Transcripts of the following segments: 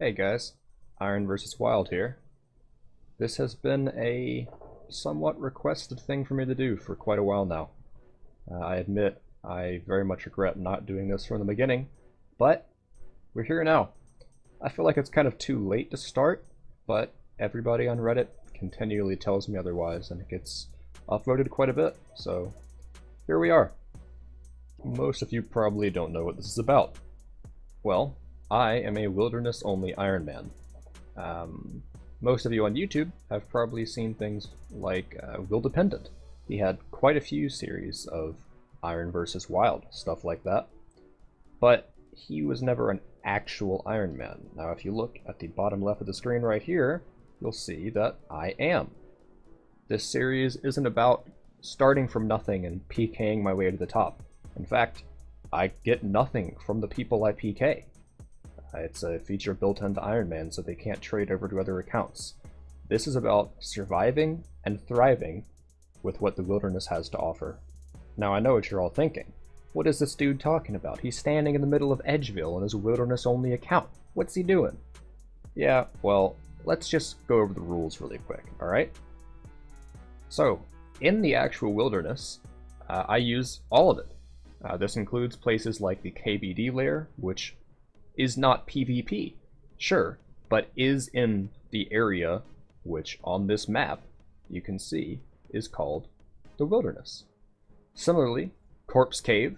Hey guys, IronVsWild here. This has been a somewhat requested thing for me to do for quite a while now. I admit I very much regret not doing this from the beginning, but we're here now. I feel like it's kind of too late to start, but everybody on Reddit continually tells me otherwise, and it gets upvoted quite a bit, so here we are. Most of you probably don't know what this is about. Well, I am a wilderness-only Iron Man. Most of you on YouTube have probably seen things like Will Dependent. He had quite a few series of Iron versus Wild, stuff like that. But he was never an actual Iron Man. Now if you look at the bottom left of the screen right here, you'll see that I am. This series isn't about starting from nothing and PKing my way to the top. In fact, I get nothing from the people I PK. It's a feature built into Iron Man so they can't trade over to other accounts. This is about surviving and thriving with what the wilderness has to offer. Now I know what you're all thinking. What is this dude talking about? He's standing in the middle of Edgeville on his wilderness-only account. What's he doing? Yeah, well, let's just go over the rules really quick, alright? So, in the actual wilderness, I use all of it. This includes places like the KBD lair, which is not PvP, sure, but is in the area which on this map you can see is called the wilderness. Similarly, Corpse Cave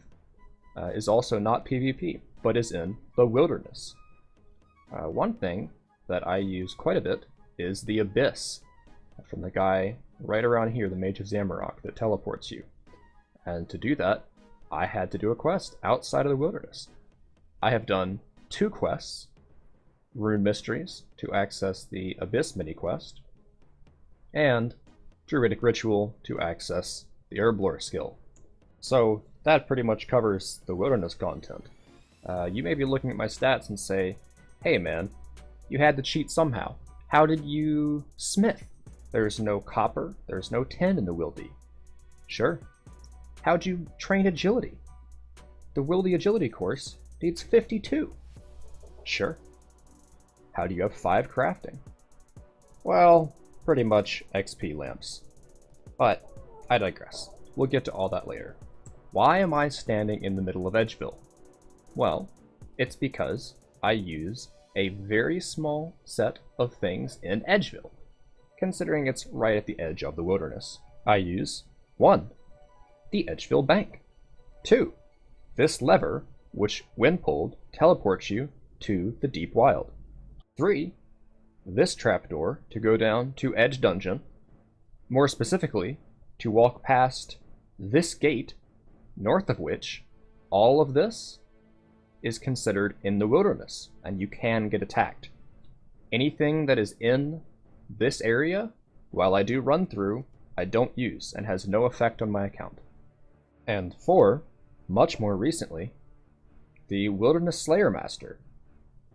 is also not PvP, but is in the wilderness. One thing that I use quite a bit is the Abyss, from the guy right around here, the Mage of Zamorak, that teleports you. And to do that, I had to do a quest outside of the wilderness. I have done 2 quests, Rune Mysteries to access the Abyss mini-quest, and Druidic Ritual to access the Herblore skill. So that pretty much covers the wilderness content. You may be looking at my stats and say, hey man, you had to cheat somehow. How did you smith? There's no copper, there's no tin in the wildy. Sure. How'd you train agility? The wildy agility course needs 52. Sure. How do you have 5 crafting? Well, pretty much XP lamps. But I digress. We'll get to all that later. Why am I standing in the middle of Edgeville? Well, it's because I use a very small set of things in Edgeville, considering it's right at the edge of the wilderness. I use 1. The Edgeville Bank. 2. This lever, which when pulled, teleports you to the Deep Wild. 3. This trapdoor to go down to Edge Dungeon. More specifically, to walk past this gate, north of which all of this is considered in the wilderness, and you can get attacked. Anything that is in this area, while I do run through, I don't use and has no effect on my account. And 4, much more recently, the Wilderness Slayer Master,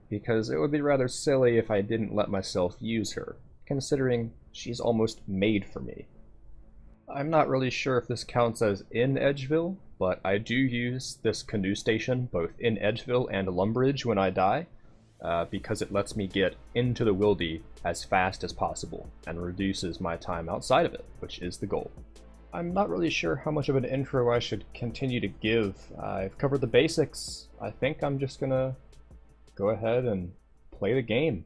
because it would be rather silly if I didn't let myself use her, considering she's almost made for me. I'm not really sure if this counts as in Edgeville, but I do use this canoe station both in Edgeville and Lumbridge when I die, because it lets me get into the wildy as fast as possible and reduces my time outside of it, which is the goal. I'm not really sure how much of an intro I should continue to give. I've covered the basics. I think I'm just gonna go ahead and play the game.